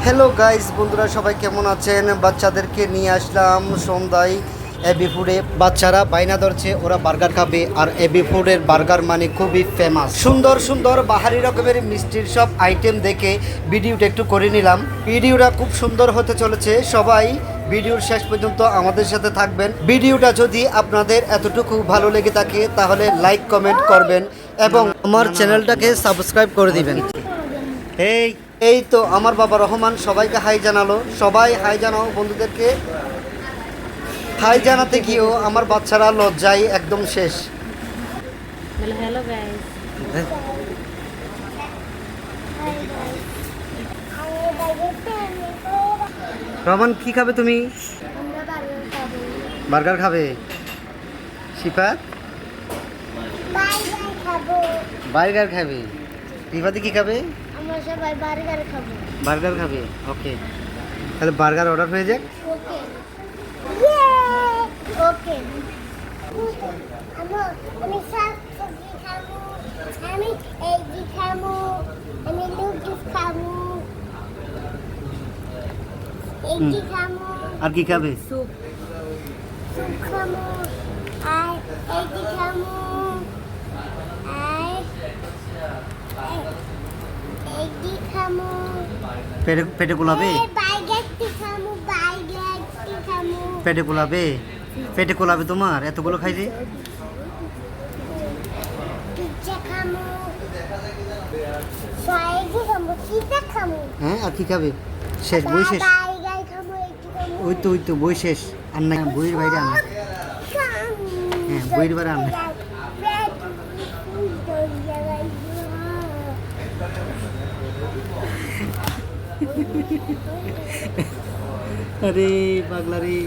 Hello guys, বন্ধুরা সবাই কেমন আছেন? বাচ্চাদেরকে নিয়ে আসলাম সন্ধ্যায় এবি ফুডে। বাচ্চারা বাইনা ধরছে ওরা বার্গার খাবে, আর এবি ফুডের বার্গার মানে খুবই ফেমাস। সুন্দর সুন্দর বাহারি রকমের মিষ্টির সব আইটেম দেখে ভিডিওটা একটু করে নিলাম। ভিডিওটা খুব সুন্দর হতে চলেছে, সবাই ভিডিওর শেষ পর্যন্ত আমাদের সাথে থাকবেন। ভিডিওটা যদি আপনাদের এতটুকু ভালো লেগে থাকে তাহলে লাইক কমেন্ট করবেন এবং আমার চ্যানেলটাকে সাবস্ক্রাইব করে দিবেন। এই তো আমার বাবা রহমান সবাইকে হাই জানালো। সবাই হাই জানাও বন্ধুদেরকে। হাই জানাতে গিয়েও আমার বাচ্চারা লজ্জায় একদম শেষ। Hello guys. রহমান কি খাবে তুমি? বার্গার খাবে। শিফাত বার্গার খাবে। রিফাতি কি খাবে? আমরা সবাই বার্গার খাবো। বার্গার খাবে, ওকে। তাহলে বার্গার অর্ডার হয়ে যাক। ওকে ইয়ে ওকে আমি শাক সবজি খাবো, আমি এগ খাবো, আমি নুডলস খাবো, এগ খাবো। আর কি খাবে? স্যুপ খাবো, আর এগ খাবো, আর এগ খাবো। পেটে কুলাবে? বার্গার খাবো, বার্গার খাবো। পেটে কুলাবে? পেটে কুলাবে তোমার এতগুলো খাইলে? পিজ্জা খাবো, ফ্রাইডি খাবো, পিজ্জা খাবো। হ্যাঁ, আর কি খাবে? শেষ, বই শেষ। বার্গার খাবো, এগ খাবো। ওই তো বই শেষ। আর না, বইয়ের বাইরে আন না। হ্যাঁ, বইয়ের বাইরে আন না। আরে পাগলা রে।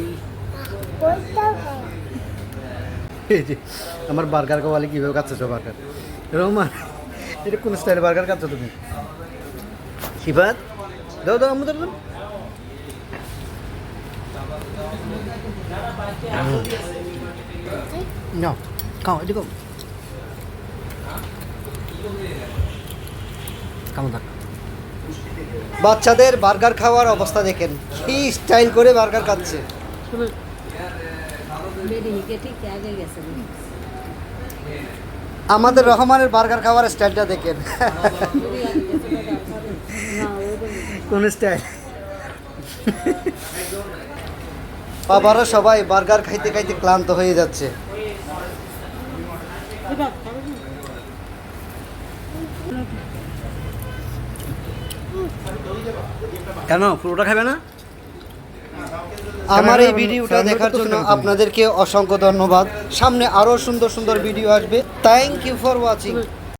এই যে আমার বার্গার খাওয়ালে কীভাবে খাচ্ছ বার্গার? রহমান, এটা কোন স্টাইলে বার্গার খাচ্ছ তুমি? শিফাত দাও দাও আমাদের দাও। নাও খাও, এদিকে কেমন থাক। বাচ্চাদের বার্গার খাওয়ার অবস্থা দেখেন, কি স্টাইল করে বার্গার খাচ্ছে। আমাদের রহমানের বার্গার খাওয়ার স্টাইলটা দেখেন। কোন স্টাইল? বাবারা সবাই বার্গার খাইতে খাইতে ক্লান্ত হয়ে যাচ্ছে। কেন পুরোটা খাবে না? আমার এই ভিডিওটা দেখার জন্য আপনাদেরকে অসংখ্য ধন্যবাদ। সামনে আরও সুন্দর সুন্দর ভিডিও আসবে। Thank you for watching.